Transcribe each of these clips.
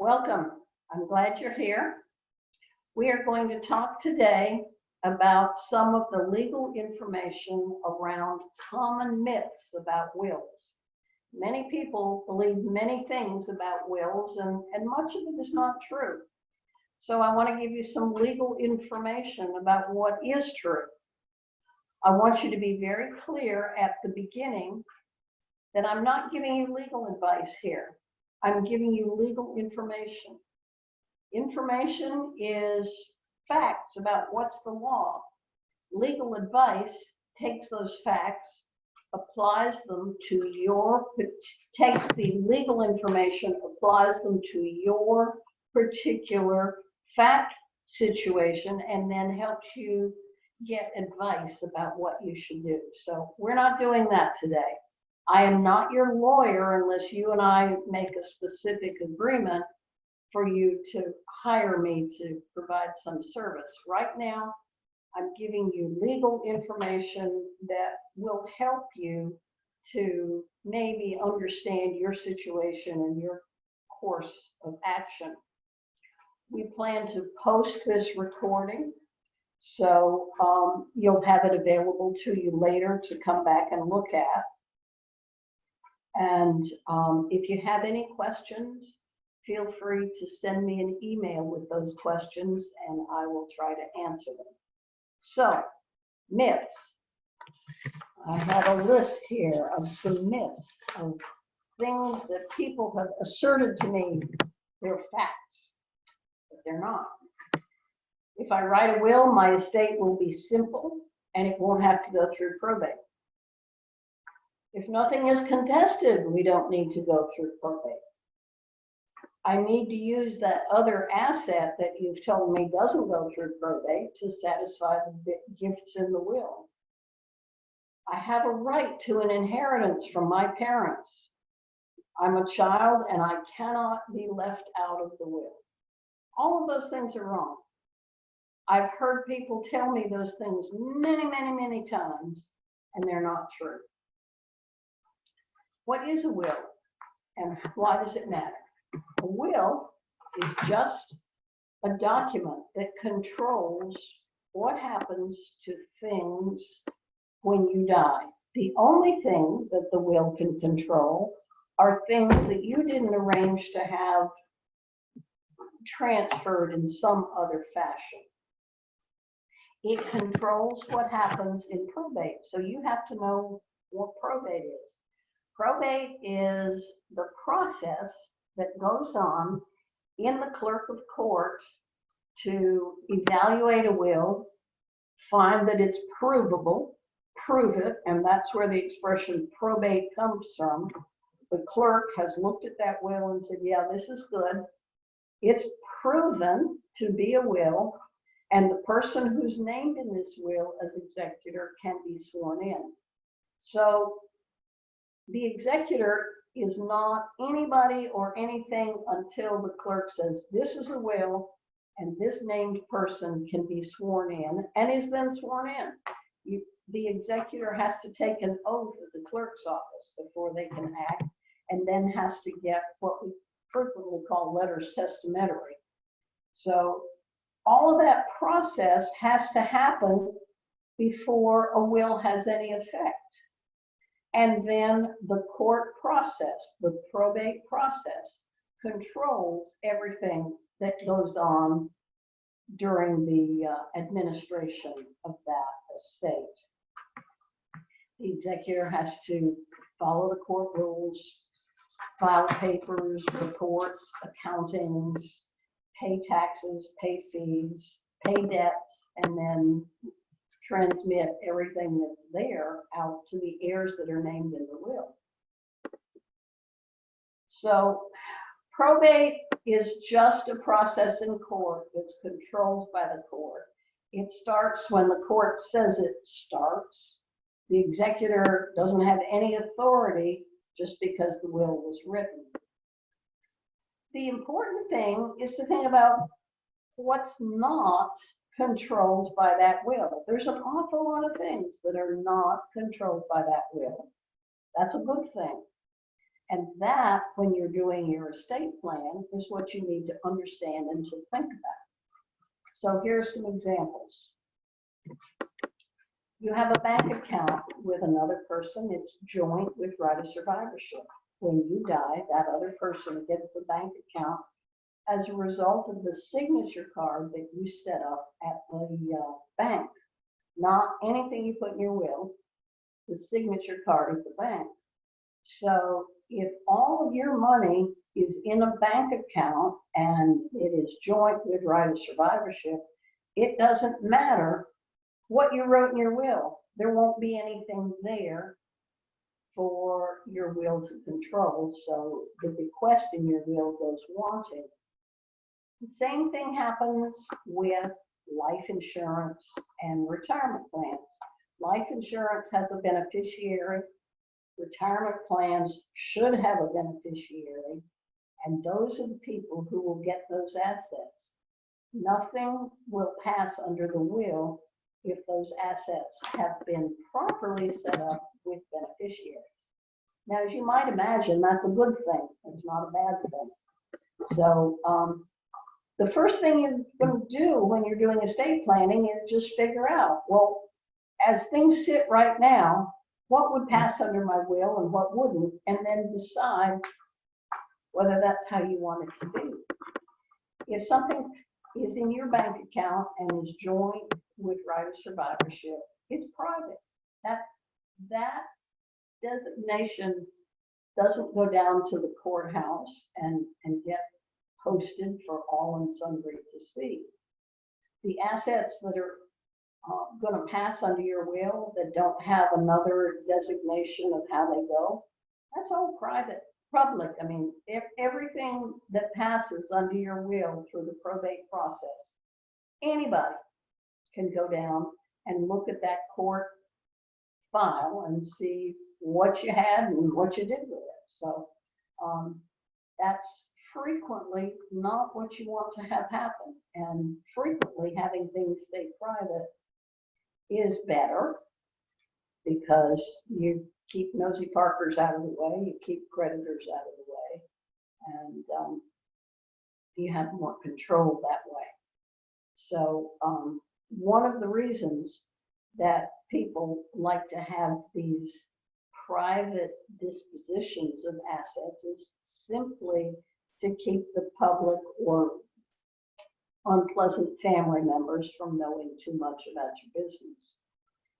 Welcome. I'm glad you're here. We are going to talk today about some of the legal information around common myths about wills. Many people believe many things about wills, and much of it is not true. So I want to give you some legal information about what is true. I want you to be very clear at the beginning that I'm not giving you legal advice here. I'm giving you legal information. Information is facts about what's the law. Legal advice takes those facts, applies them to takes the legal information, applies them to your particular fact situation, and then helps you get advice about what you should do. So we're not doing that today. I am not your lawyer unless you and I make a specific agreement for you to hire me to provide some service. Right now, I'm giving you legal information that will help you to maybe understand your situation and your course of action. We plan to post this recording, so you'll have it available to you later to come back and look at. And if you have any questions, feel free to send me an email with those questions and I will try to answer them. So, myths. I have a list here of some myths, of things that people have asserted to me they're facts, but they're not. If I write a will, my estate will be simple and it won't have to go through probate. If nothing is contested, we don't need to go through probate. I need to use that other asset that you've told me doesn't go through probate to satisfy the gifts in the will. I have a right to an inheritance from my parents. I'm a child and I cannot be left out of the will. All of those things are wrong. I've heard people tell me those things many, many, many times, and they're not true. What is a will and why does it matter? A will is just a document that controls what happens to things when you die. The only thing that the will can control are things that you didn't arrange to have transferred in some other fashion. It controls what happens in probate. So you have to know what probate is. Probate is the process that goes on in the clerk of court to evaluate a will, find that it's provable, prove it, and that's where the expression probate comes from. The clerk has looked at that will and said, yeah, this is good. It's proven to be a will, and the person who's named in this will as executor can be sworn in. So the executor is not anybody or anything until the clerk says, this is a will, and this named person can be sworn in, and is then sworn in. The executor has to take an oath at the clerk's office before they can act, and then has to get what we frequently call letters testamentary. So all of that process has to happen before a will has any effect. And then the court process, the probate process, controls everything that goes on during the administration of that estate. The executor has to follow the court rules, file papers, reports, accountings, pay taxes, pay fees, pay debts, and then transmit everything that's there out to the heirs that are named in the will. So probate is just a process in court that's controlled by the court. It starts when the court says it starts. The executor doesn't have any authority just because the will was written. The important thing is to think about what's not controlled by that will. There's an awful lot of things that are not controlled by that will. That's a good thing. And that, when you're doing your estate plan, is what you need to understand and to think about. So here's some examples. You have a bank account with another person. It's joint with right of survivorship. When you die, that other person gets the bank account as a result of the signature card that you set up at the bank. Not anything you put in your will, the signature card at the bank. So if all of your money is in a bank account and it is joint with right of survivorship, it doesn't matter what you wrote in your will. There won't be anything there for your will to control. So the bequest in your will goes wanting. The same thing happens with life insurance and retirement plans. Life insurance has a beneficiary. Retirement plans should have a beneficiary, and those are the people who will get those assets. Nothing will pass under the will if those assets have been properly set up with beneficiaries. Now, as you might imagine, that's a good thing. It's not a bad thing. So the first thing you're going to do when you're doing estate planning is just figure out, well, as things sit right now, what would pass under my will and what wouldn't, and then decide whether that's how you want it to be. If something is in your bank account and is joined with right of survivorship, it's private. That designation doesn't go down to the courthouse and get posted for all and sundry to see. The assets that are going to pass under your will that don't have another designation of how they go, that's all private, public. I mean, if everything that passes under your will through the probate process, anybody can go down and look at that court file and see what you had and what you did with it. So that's frequently not what you want to have happen. And frequently having things stay private is better because you keep nosy Parkers out of the way, you keep creditors out of the way, and you have more control that way. So one of the reasons that people like to have these private dispositions of assets is simply to keep the public or unpleasant family members from knowing too much about your business.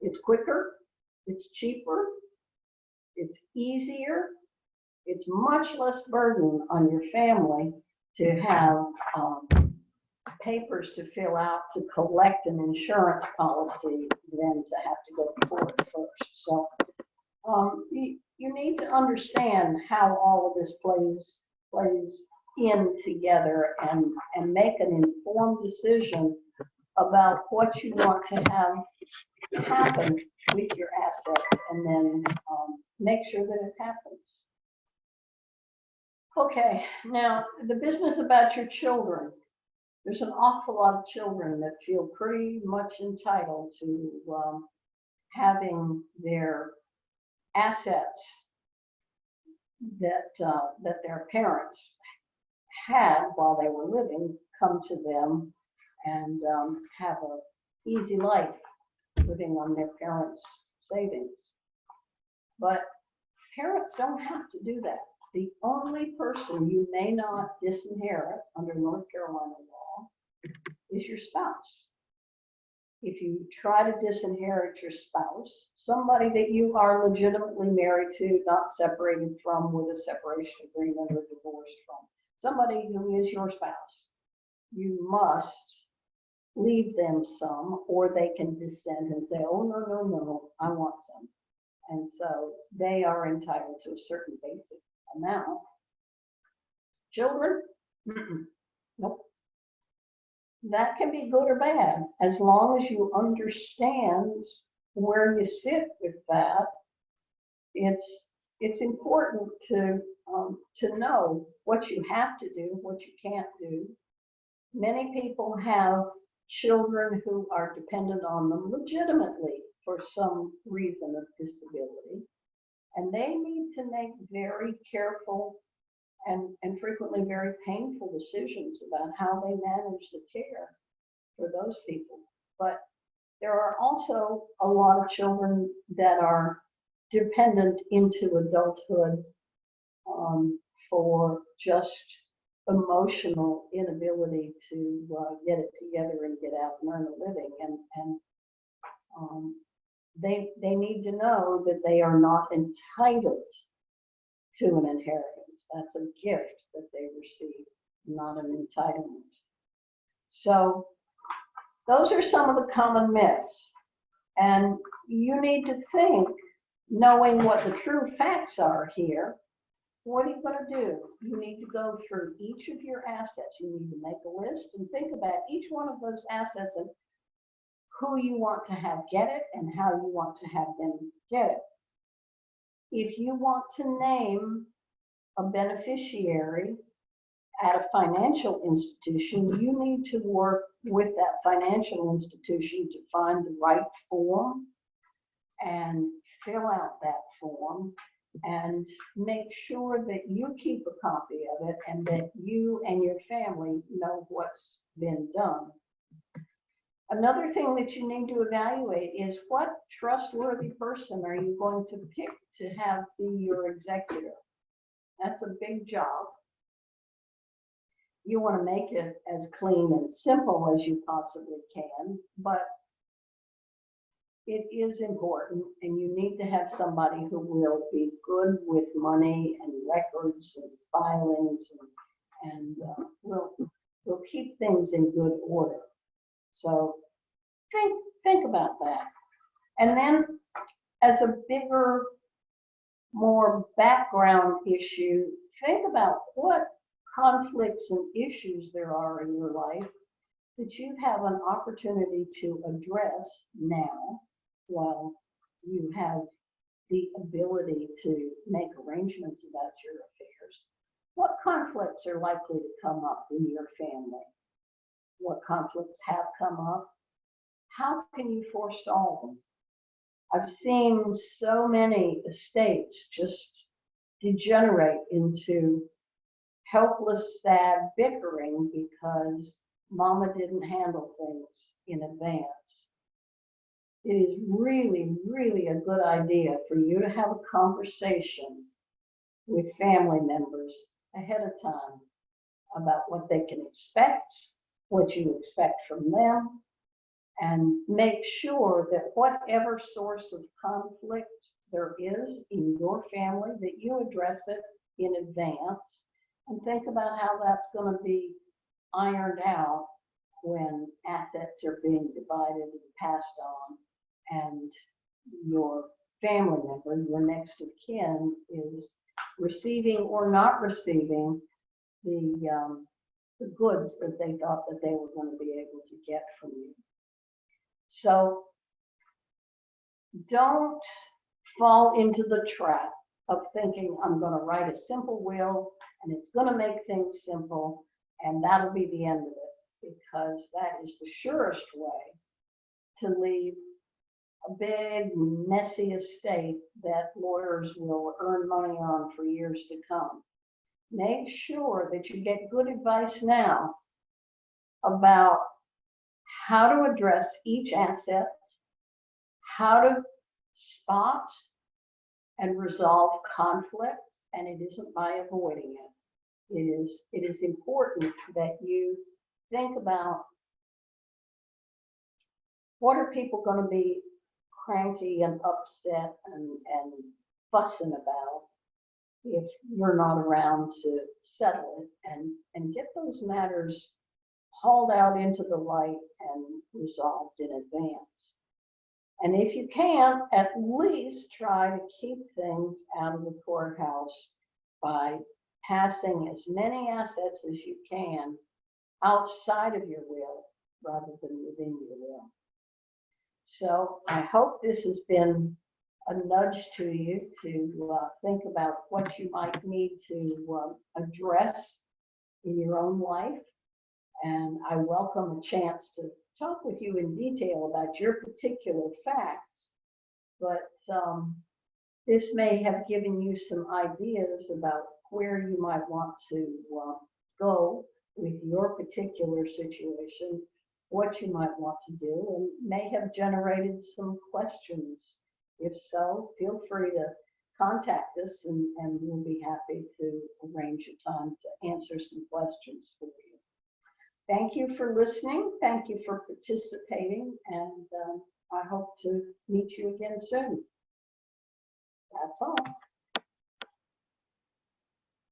It's quicker, it's cheaper, it's easier, it's much less burden on your family to have papers to fill out to collect an insurance policy than to have to go to court first. So you need to understand how all of this plays in together and make an informed decision about what you want to have happen with your assets, and then make sure that it happens. Okay, now the business about your children. There's an awful lot of children that feel pretty much entitled to having their assets that their parents had while they were living come to them and have an easy life living on their parents' savings. But parents don't have to do that. The only person you may not disinherit under North Carolina law is your spouse. If you try to disinherit your spouse, somebody that you are legitimately married to, not separated from with a separation agreement or divorced from, somebody who is your spouse, you must leave them some, or they can dissent and say, oh, no, no, no, I want some. And so they are entitled to a certain basic amount. Children, nope. That can be good or bad, as long as you understand where you sit with that. It's important to know what you have to do, what you can't do. Many people have children who are dependent on them legitimately for some reason of disability. And they need to make very careful and frequently very painful decisions about how they manage the care for those people. But there are also a lot of children that are dependent into adulthood for just emotional inability to get it together and get out and earn a living. And they need to know that they are not entitled to an inheritance. That's a gift that they receive, not an entitlement. So those are some of the common myths. And you need to think, knowing what the true facts are here, what are you going to do? You need to go through each of your assets. You need to make a list and think about each one of those assets and who you want to have get it and how you want to have them get it. If you want to name a beneficiary at a financial institution, you need to work with that financial institution to find the right form and fill out that form and make sure that you keep a copy of it and that you and your family know what's been done. Another thing that you need to evaluate is what trustworthy person are you going to pick to have be your executor? That's a big job. You want to make it as clean and simple as you possibly can, but it is important, and you need to have somebody who will be good with money and records and filings and will keep things in good order. So think about that. And then as a bigger, more background issue, think about what conflicts and issues there are in your life that you have an opportunity to address now while you have the ability to make arrangements about your affairs. What conflicts are likely to come up in your family? What conflicts have come up? How can you forestall them? I've seen so many estates just degenerate into helpless, sad bickering because mama didn't handle things in advance. It is really, really a good idea for you to have a conversation with family members ahead of time about what they can expect, what you expect from them, and make sure that whatever source of conflict there is in your family, that you address it in advance and think about how that's going to be ironed out when assets are being divided and passed on and your family member, your next of kin, is receiving or not receiving the goods that they thought that they were going to be able to get from you. So don't fall into the trap of thinking, I'm going to write a simple will and it's going to make things simple and that'll be the end of it, because that is the surest way to leave a big, messy estate that lawyers will earn money on for years to come. Make sure that you get good advice now about how to address each asset, how to spot and resolve conflicts, and it isn't by avoiding it. It is important that you think about what are people going to be cranky and upset and fussing about if you're not around to settle it and get those matters hauled out into the light and resolved in advance. And if you can, at least try to keep things out of the courthouse by passing as many assets as you can outside of your will rather than within your will. So I hope this has been a nudge to you to think about what you might need to address in your own life. And I welcome a chance to talk with you in detail about your particular facts. But This may have given you some ideas about where you might want to go with your particular situation, what you might want to do, and may have generated some questions. If so, feel free to contact us, and we'll be happy to arrange a time to answer some questions for you. Thank you for listening. Thank you for participating, and I hope to meet you again soon. That's all.